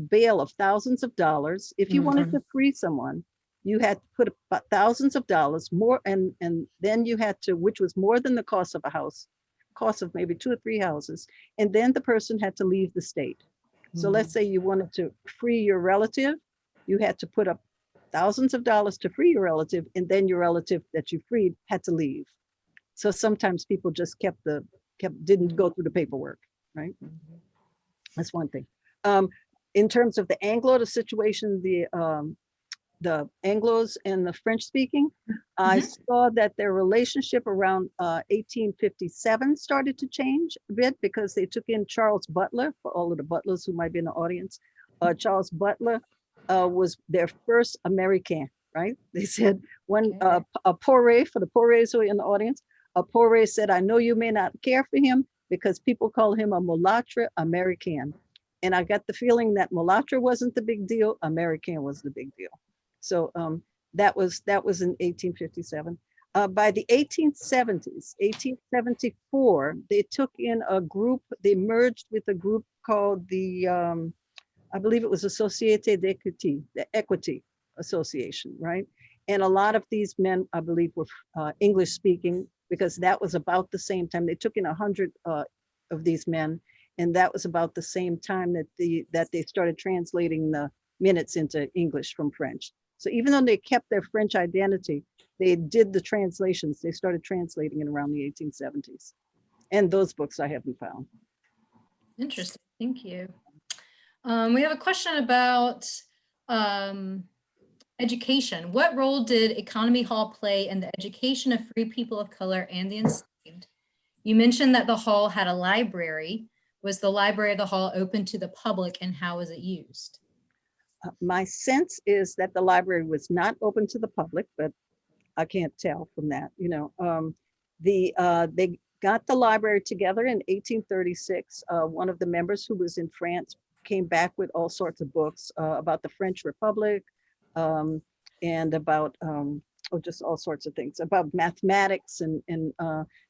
bail of thousands of dollars. If you wanted to free someone, you had to put up thousands of dollars more, and then you had to, which was more than the cost of a house, cost of maybe 2 or 3 houses, and then the person had to leave the state. So let's say you wanted to free your relative, you had to put up thousands of dollars to free your relative, and then your relative that you freed had to leave. So sometimes people just didn't go through the paperwork, right? That's one thing. In terms of the Anglo, the situation, the Anglos and the French speaking, I saw that their relationship around 1857 started to change a bit because they took in Charles Butler. For all of the Butlers who might be in the audience, Charles Butler was their first American, right? They said a Poiré, for the Poirés who are in the audience, a Poiré said, I know you may not care for him because people call him a mulâtre American. And I got the feeling that mulâtre wasn't the big deal, American was the big deal. So that was in 1857. By the 1870s, 1874, they took in a group, they merged with a group called the, I believe it was Société d'Equité, the Equity Association, right? And a lot of these men, I believe, were English speaking, because that was about the same time. They took in 100 of these men, and that was about the same time that they started translating the minutes into English from French. So even though they kept their French identity, they did the translations. They started translating in around the 1870s. And those books I haven't found. Interesting, thank you. We have a question about education. What role did Economy Hall play in the education of free people of color and the enslaved? You mentioned that the hall had a library. Was the library of the hall open to the public, and how was it used? My sense is that the library was not open to the public, but I can't tell from that. You know, they got the library together in 1836. One of the members who was in France came back with all sorts of books about the French Republic and about just all sorts of things about mathematics, and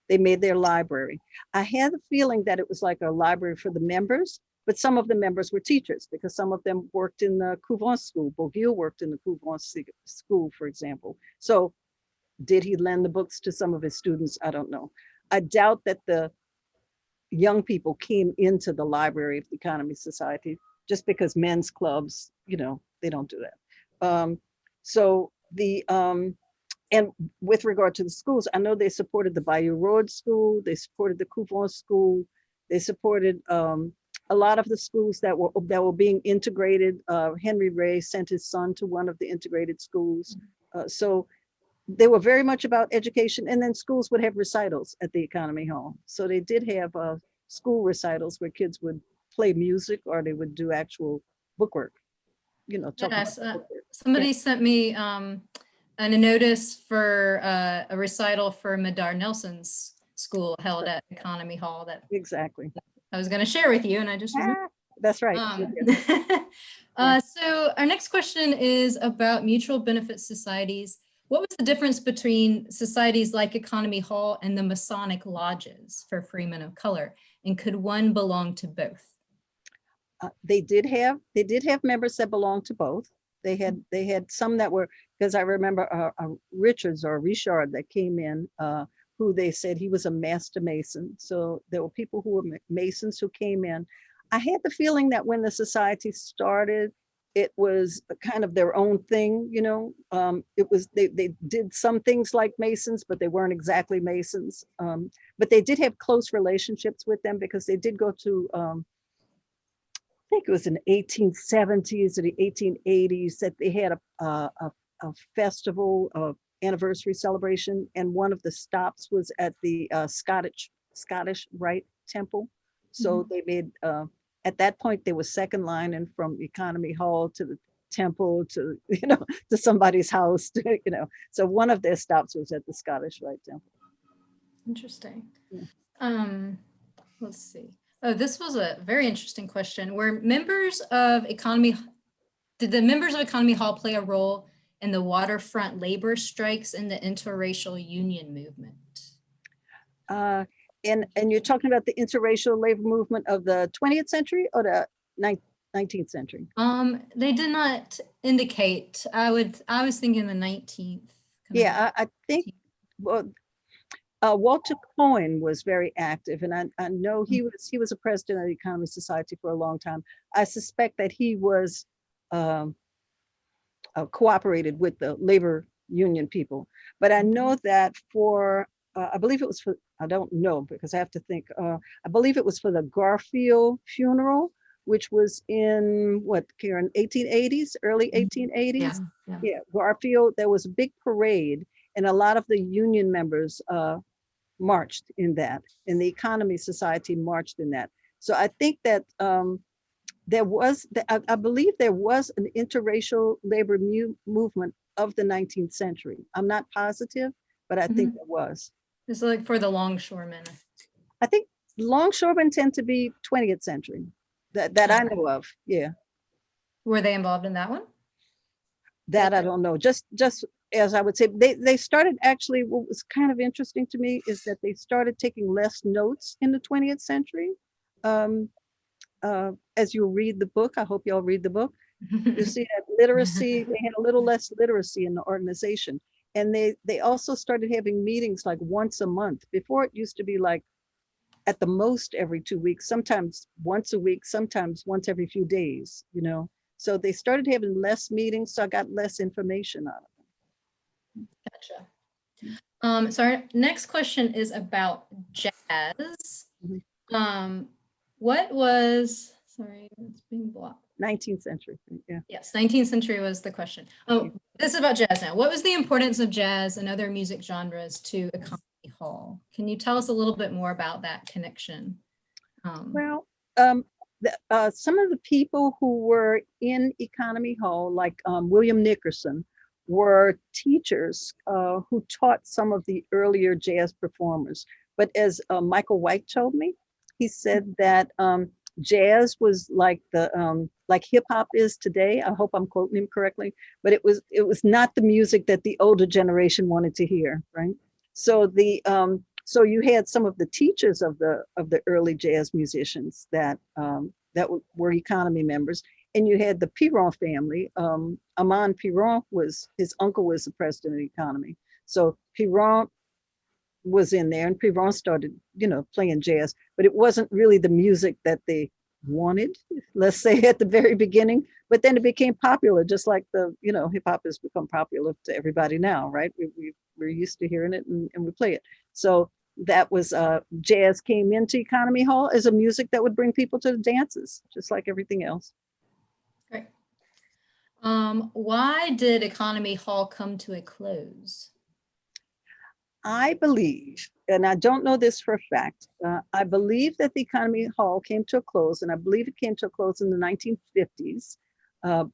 they made their library. I had a feeling that it was like a library for the members, but some of the members were teachers because some of them worked in the Couvent school. Bouvier worked in the Couvent school, for example. So did he lend the books to some of his students? I don't know. I doubt that the young people came into the Library of the Economy Society just because men's clubs, you know, they don't do that. And with regard to the schools, I know they supported the Bayou Road School, they supported the Couvent School, they supported a lot of the schools that were being integrated. Henry Ray sent his son to one of the integrated schools. So they were very much about education, and then schools would have recitals at the Economy Hall. So they did have school recitals where kids would play music or they would do actual bookwork. You know, yes, somebody sent me a notice for a recital for Madar Nelson's school held at Economy Hall that exactly I was going to share with you, and I just that's right. So our next question is about mutual benefit societies. What was the difference between societies like Economy Hall and the Masonic lodges for freemen of color, and could one belong to both? They did have members that belonged to both. They had some that were, because I remember Richards or Richard that came in, who they said he was a master mason. So there were people who were masons who came in. I had the feeling that when the society started, it was kind of their own thing, you know. It was they did some things like masons, but they weren't exactly masons. But they did have close relationships with them because they did go to I think it was in the 1870s or the 1880s that they had a festival of anniversary celebration, and one of the stops was at the Scottish Rite Temple. So they made at that point they were second line, and from Economy Hall to the temple to to somebody's house, So one of their stops was at the Scottish Rite Temple. Interesting. Yeah. Let's see. Oh, this was a very interesting question. Did the members of Economy Hall play a role in the Waterfront labor strikes and the interracial union movement? And you're talking about the interracial labor movement of the 20th century or the 19th century? They did not indicate. I was thinking the 19th. Yeah, I think, well, Walter Cohen was very active, and I know he was a president of the Economy Society for a long time. I suspect that he was cooperated with the labor union people, but I know that for I believe it was for, I don't know because I have to think. I believe it was for the Garfield funeral, which was in what, Caryn, 1880s, early 1880s. Yeah, Garfield. There was a big parade, and a lot of the union members marched in that, and the Economy Society marched in that. So I think that there was, I believe there was an interracial labor movement of the 19th century. I'm not positive, but I think there was. It's like for the longshoremen. I think longshoremen tend to be 20th century that I know of. Yeah. Were they involved in that one? That I don't know. Just as I would say, they started, actually, what was kind of interesting to me is that they started taking less notes in the 20th century. As you read the book, I hope y'all read the book, you see that literacy, they had a little less literacy in the organization. And they also started having meetings like once a month. Before, it used to be like at the most every 2 weeks, sometimes once a week, sometimes once every few days, you know. So they started having less meetings, so I got less information out of them. Gotcha. So our next question is about jazz. What was, sorry, it's being blocked. 19th century, yeah. Yes, 19th century was the question. Oh, this is about jazz now. What was the importance of jazz and other music genres to Economy Hall? Can you tell us a little bit more about that connection? Well, some of the people who were in Economy Hall, like William Nickerson, were teachers who taught some of the earlier jazz performers. But as Michael White told me, he said that jazz was like the like hip hop is today. I hope I'm quoting him correctly, but it was not the music that the older generation wanted to hear, right? So so you had some of the teachers of the early jazz musicians that were Economy members, and you had the Piron family. Amon Piron his uncle was the president of the Economy, so Piron was in there, and Piron started, playing jazz, but it wasn't really the music that they wanted, let's say, at the very beginning. But then it became popular, just like hip hop has become popular to everybody now, right? We're used to hearing it and we play it. So that was jazz came into Economy Hall as a music that would bring people to the dances, just like everything else. Great. Why did Economy Hall come to a close? I believe, and I don't know this for a fact, I believe that the Economy Hall came to a close, and I believe it came to a close in the 1950s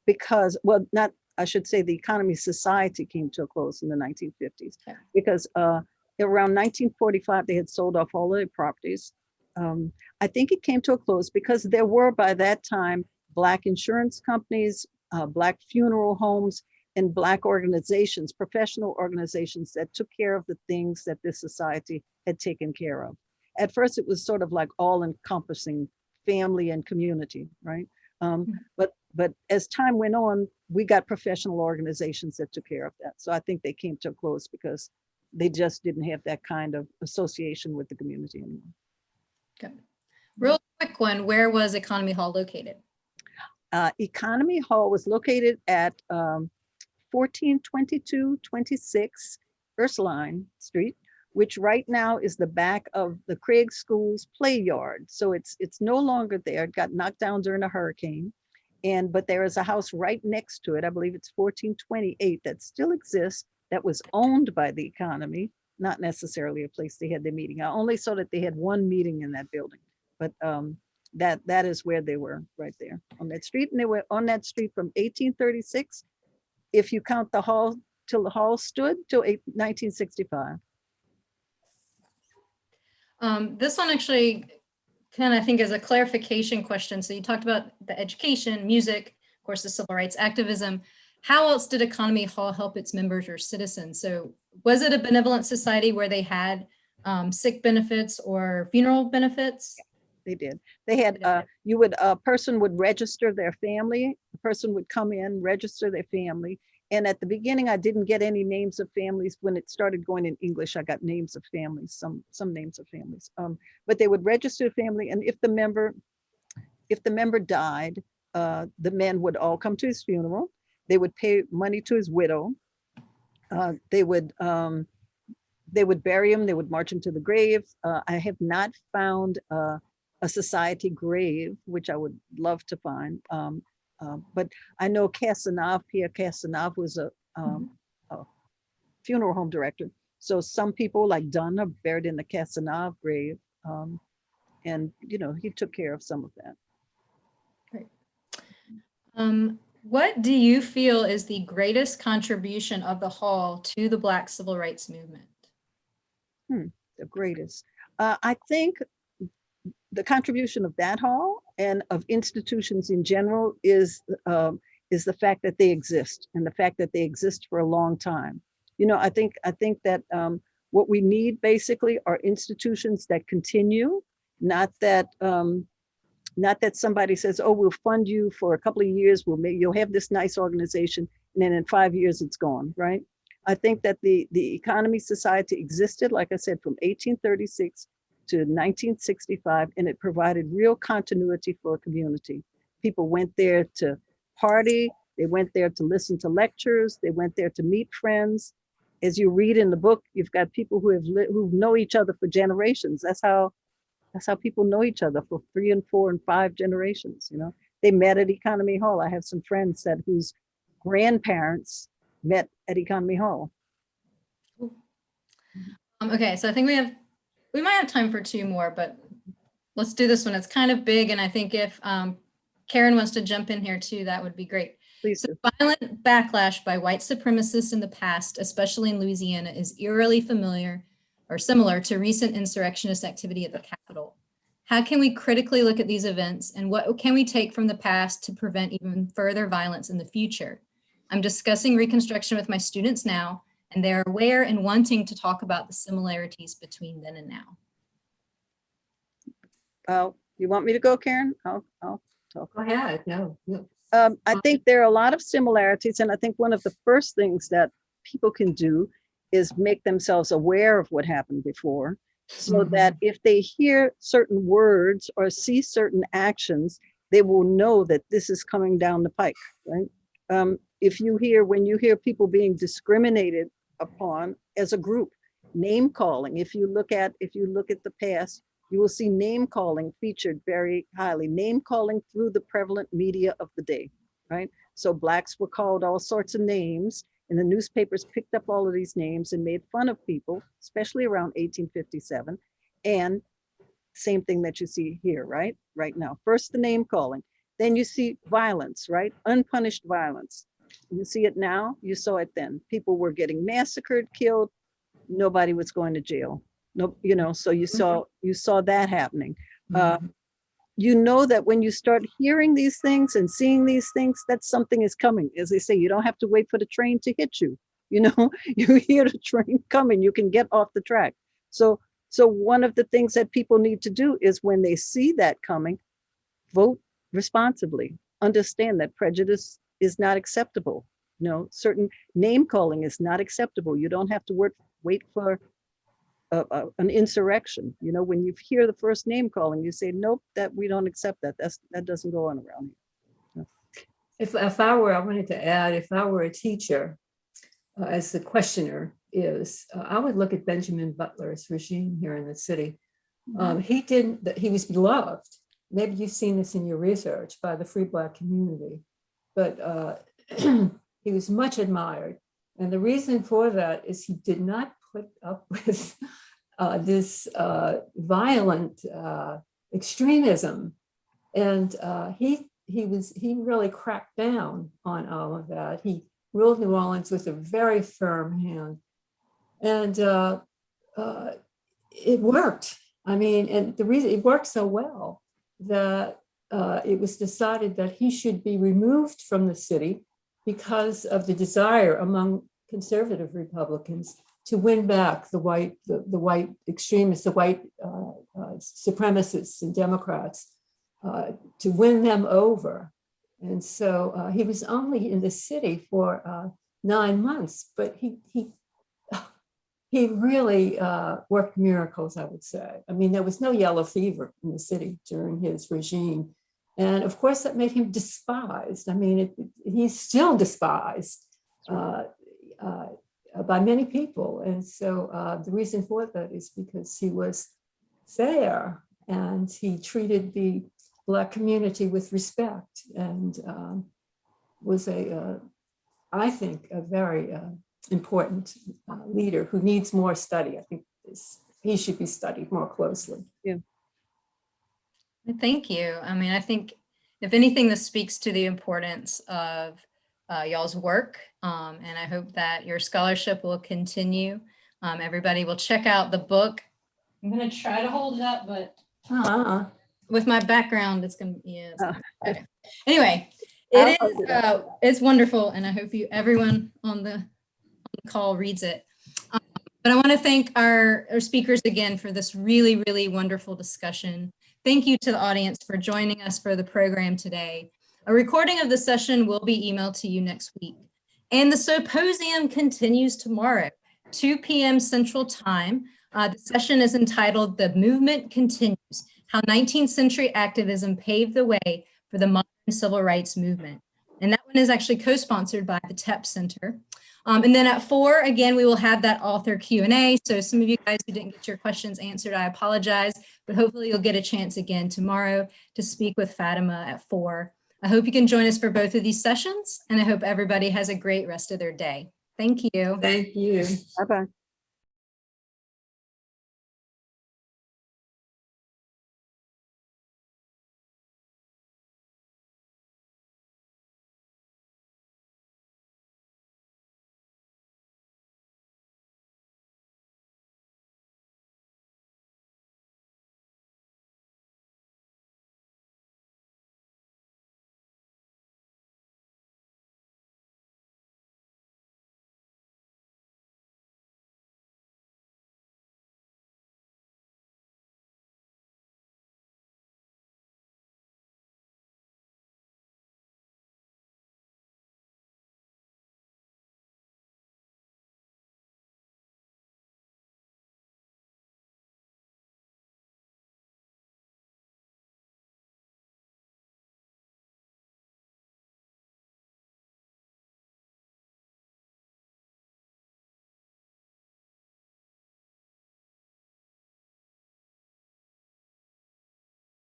because, well, not, I should say the Economy Society came to a close in the 1950s because around 1945, they had sold off all their properties. I think it came to a close because there were, by that time, Black insurance companies, Black funeral homes, and Black organizations, professional organizations that took care of the things that this society had taken care of. At first, it was sort of like all-encompassing family and community, right? But as time went on, we got professional organizations that took care of that. So I think they came to a close because they just didn't have that kind of association with the community anymore. Good. Real quick one, where was Economy Hall located? Economy Hall was located at 1422-26 Ursuline Street, which right now is the back of the Craig School's play yard. So it's no longer there. It got knocked down during a hurricane. But there is a house right next to it. I believe it's 1428 that still exists, that was owned by the Economy, not necessarily a place they had their meeting. I only saw that they had one meeting in that building, but that is where they were, right there on that street. And they were on that street from 1836, if you count the hall, till the hall stood, till 1965. This one actually kind of, I think, is a clarification question. So you talked about the education, music, of course, the civil rights activism. how else did Economy Hall help its members or citizens? So was it a benevolent society where they had sick benefits or funeral benefits? They did. They had, a person would register their family. The person would come in, register their family. And at the beginning, I didn't get any names of families. When it started going in English, I got names of families, some names of families. But they would register the family. And if the member died, the men would all come to his funeral. They would pay money to his widow. They would bury him. They would march him to the grave. I have not found a society grave, which I would love to find. But I know Pierre Casanov was a funeral home director. So some people like Dunn are buried in the Casanov grave. And, he took care of some of that. Great. What do you feel is the greatest contribution of the Hall to the Black Civil Rights Movement? The greatest. I think the contribution of that hall and of institutions in general is the fact that they exist, and the fact that they exist for a long time. I think that what we need basically are institutions that continue, not that somebody says, oh, we'll fund you for a couple of years, you'll have this nice organization, and then in 5 years it's gone, right? I think that the Economy Society existed, like I said, from 1836 to 1965, and it provided real continuity for a community. People went there to party, they went there to listen to lectures, they went there to meet friends. As you read in the book, you've got people who know each other for generations. That's how people know each other for 3 and 4 and 5 generations. They met at Economy Hall. I have some friends whose grandparents met at Economy Hall. Okay, so I think we might have time for 2 more, but let's do this one. It's kind of big, and I think if Caryn wants to jump in here too, that would be great. Please so do. Violent backlash by white supremacists in the past, especially in Louisiana, is eerily familiar or similar to recent insurrectionist activity at the Capitol. How can we critically look at these events, and what can we take from the past to prevent even further violence in the future? I'm discussing Reconstruction with my students now, and they're aware and wanting to talk about the similarities between then and now. You want me to go, Caryn? I'll talk. Go ahead. No. I think there are a lot of similarities, and I think one of the first things that people can do is make themselves aware of what happened before, so that if they hear certain words or see certain actions, they will know that this is coming down the pike, right? When you hear people being discriminated upon as a group, name calling, if you look at the past, you will see name calling featured very highly, name calling through the prevalent media of the day, right? So Blacks were called all sorts of names, and the newspapers picked up all of these names and made fun of people, especially around 1857. And same thing that you see here, right now. First the name calling, then you see violence, right? Unpunished violence. You see it now, you saw it then. People were getting massacred, killed, nobody was going to jail. No, so you saw that happening. That when you start hearing these things and seeing these things, that something is coming. As they say, you don't have to wait for the train to hit you. You hear the train coming, you can get off the track. So one of the things that people need to do is, when they see that coming, vote responsibly. Understand that prejudice is not acceptable. Certain name calling is not acceptable. You don't have to wait for an insurrection. When you hear the first name calling, you say, nope, that we don't accept that. That doesn't go on around here. I wanted to add, if I were a teacher, as the questioner is, I would look at Benjamin Butler's regime here in the city. He was beloved. Maybe you've seen this in your research, by the free Black community, but he was much admired. And the reason for that is he did not put up with this violent extremism, and he really cracked down on all of that. He ruled New Orleans with a very firm hand, and it worked. And the reason it worked so well, that it was decided that he should be removed from the city, because of the desire among conservative Republicans to win back the white extremists, the white supremacists and Democrats, to win them over. And so he was only in the city for 9 months, but he really worked miracles, I would say. I mean, there was no yellow fever in the city during his regime. And of course, that made him despised. I mean, he's still despised by many people. And so the reason for that is because he was fair and he treated the Black community with respect and was I think, a very important leader who needs more study. I think he should be studied more closely. Yeah. Thank you. I mean, I think if anything, this speaks to the importance of y'all's work. And I hope that your scholarship will continue. Everybody will check out the book. I'm going to try to hold it up, but with my background, it's going to be, okay. Anyway, it's wonderful. And I hope everyone on the call reads it. But I want to thank our speakers again for this really, really wonderful discussion. Thank you to the audience for joining us for the program today. A recording of the session will be emailed to you next week. And the symposium continues tomorrow, 2 p.m. Central Time. The session is entitled "The Movement Continues: How 19th Century Activism Paved the Way for the Modern Civil Rights Movement." And that one is actually co-sponsored by the TEP Center. And then at 4, again, we will have that author Q&A. So some of you guys who didn't get your questions answered, I apologize, but hopefully you'll get a chance again tomorrow to speak with Fatima at 4. I hope you can join us for both of these sessions, and I hope everybody has a great rest of their day. Thank you. Thank you. Bye-bye.